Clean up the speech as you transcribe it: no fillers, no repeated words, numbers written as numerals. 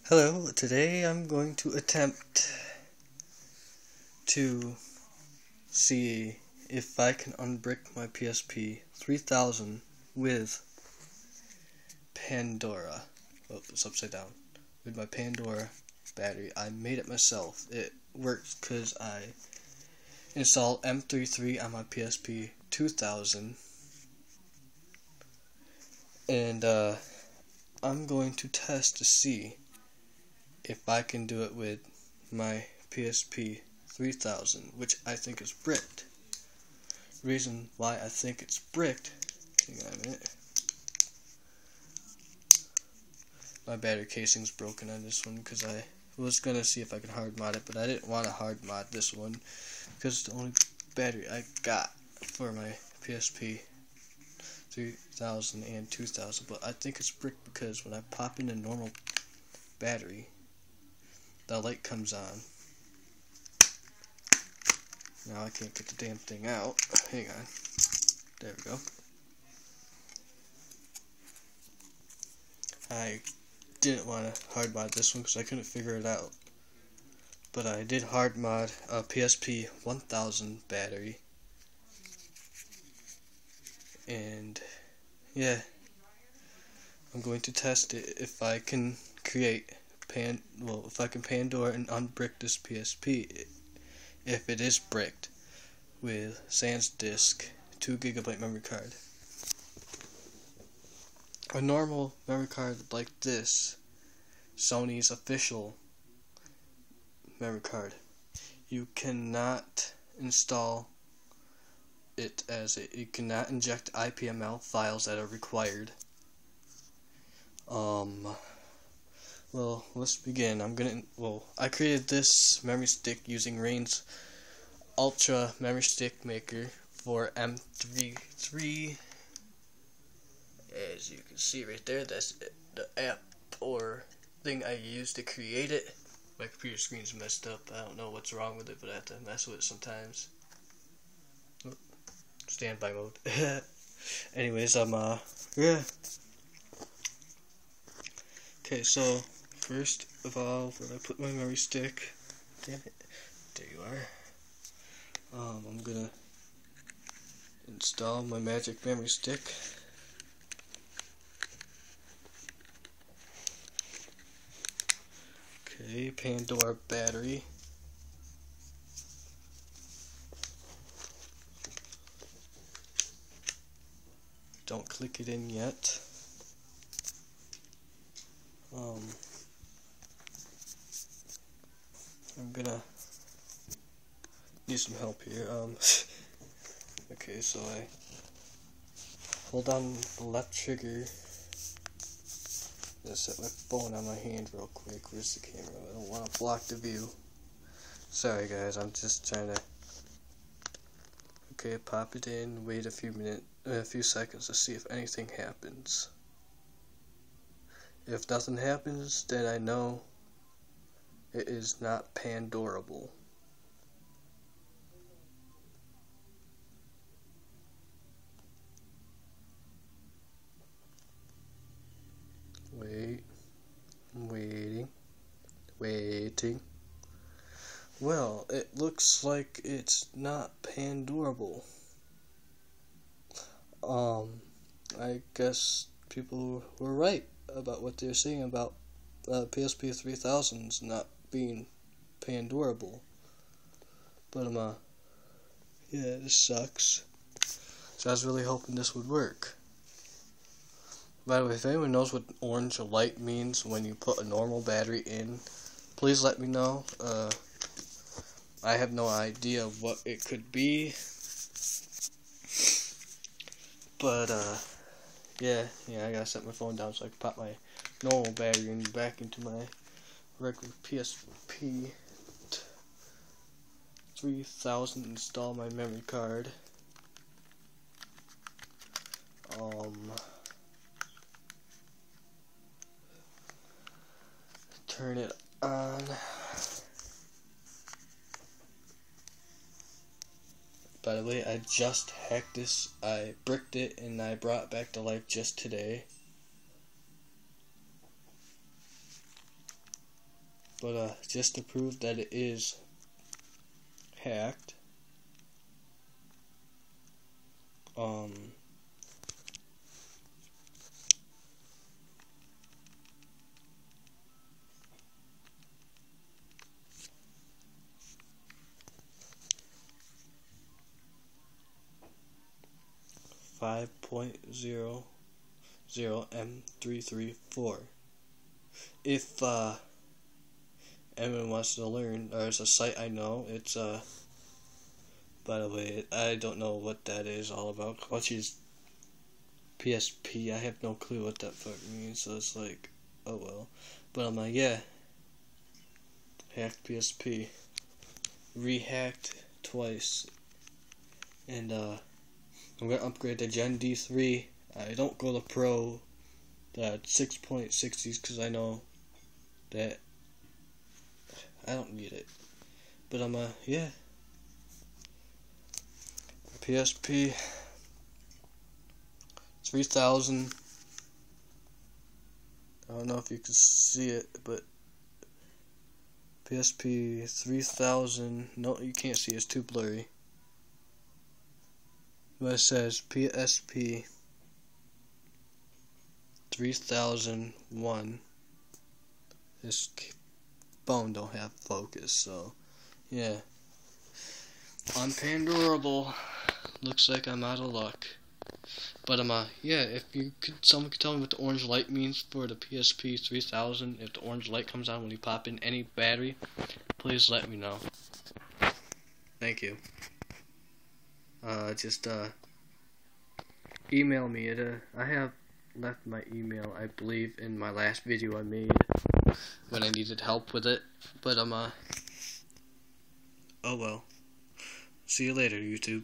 Hello, today I'm going to attempt to see if I can unbrick my PSP 3000 with Pandora. Oh, it's upside down. With my Pandora battery. I made it myself. It works because I installed M33 on my PSP 2000. And I'm going to test to see if I can do it with my PSP 3000, which I think is bricked. Reason why I think it's bricked, hang on a minute. My battery casing's broken on this one because I was gonna see if I could hard mod it, but I didn't want to hard mod this one because it's the only battery I got for my PSP 3000 and 2000. But I think it's bricked because when I pop in a normal battery, the light comes on. Now I can't get the damn thing out. Hang on. There we go. I didn't want to hard mod this one because I couldn't figure it out. But I did hard mod a PSP 1000 battery. And yeah, I'm going to test it if I can create if I can Pandora and unbrick this PSP, if it is bricked with SanDisk 2GB memory card. A normal memory card like this, Sony's official memory card, you cannot install it as you cannot inject IPML files that are required. Well, let's begin. I created this memory stick using Rain's Ultra Memory Stick Maker for M33. As you can see right there, that's the app or thing I used to create it. My computer screen's messed up. I don't know what's wrong with it, but I have to mess with it sometimes. Standby mode. Anyways, yeah. Okay, so first of all, when I put my memory stick, damn it, there you are. I'm gonna install my magic memory stick. Okay, Pandora battery. Don't click it in yet. I'm gonna need some help here. Okay, so I hold down the left trigger. Gonna set my phone on my hand real quick. Where's the camera? I don't want to block the view. Sorry guys, I'm just trying to. Okay, pop it in. Wait a few seconds to see if anything happens. If nothing happens, then I know it is not pandorable. Wait, I'm waiting. Well, it looks like it's not pandorable. I guess people were right about what they're saying about PSP 3000s not being pandorable. But yeah, this sucks. So I was really hoping this would work. By the way, if anyone knows what orange light means when you put a normal battery in, please let me know. I have no idea what it could be. But yeah, I gotta set my phone down so I can pop my normal battery back into my regular PSP 3000, install my memory card. Turn it on. By the way, I just hacked this. I bricked it and I brought it back to life just today. But just to prove that it is hacked, 5.00M334. If anyone wants to learn, there's a site I know. It's by the way, I don't know what that is all about. Which is PSP. I have no clue what that fuck means. So it's like, oh well. But I'm like, yeah, hacked PSP, rehacked twice, and I'm gonna upgrade to Gen D3. I don't go to Pro, the 6.60s, because I know that I don't need it. But I'm yeah, PSP 3000. I don't know if you can see it, but PSP 3000. No, you can't see. It's too blurry. But it says PSP 3001. This phone don't have focus, so yeah. I'm pandorable. Looks like I'm out of luck. But yeah, if someone could tell me what the orange light means for the PSP 3000, if the orange light comes on when you pop in any battery, please let me know. Thank you. Just email me. I have left my email, I believe, in my last video I made when I needed help with it. But oh well. See you later, YouTube.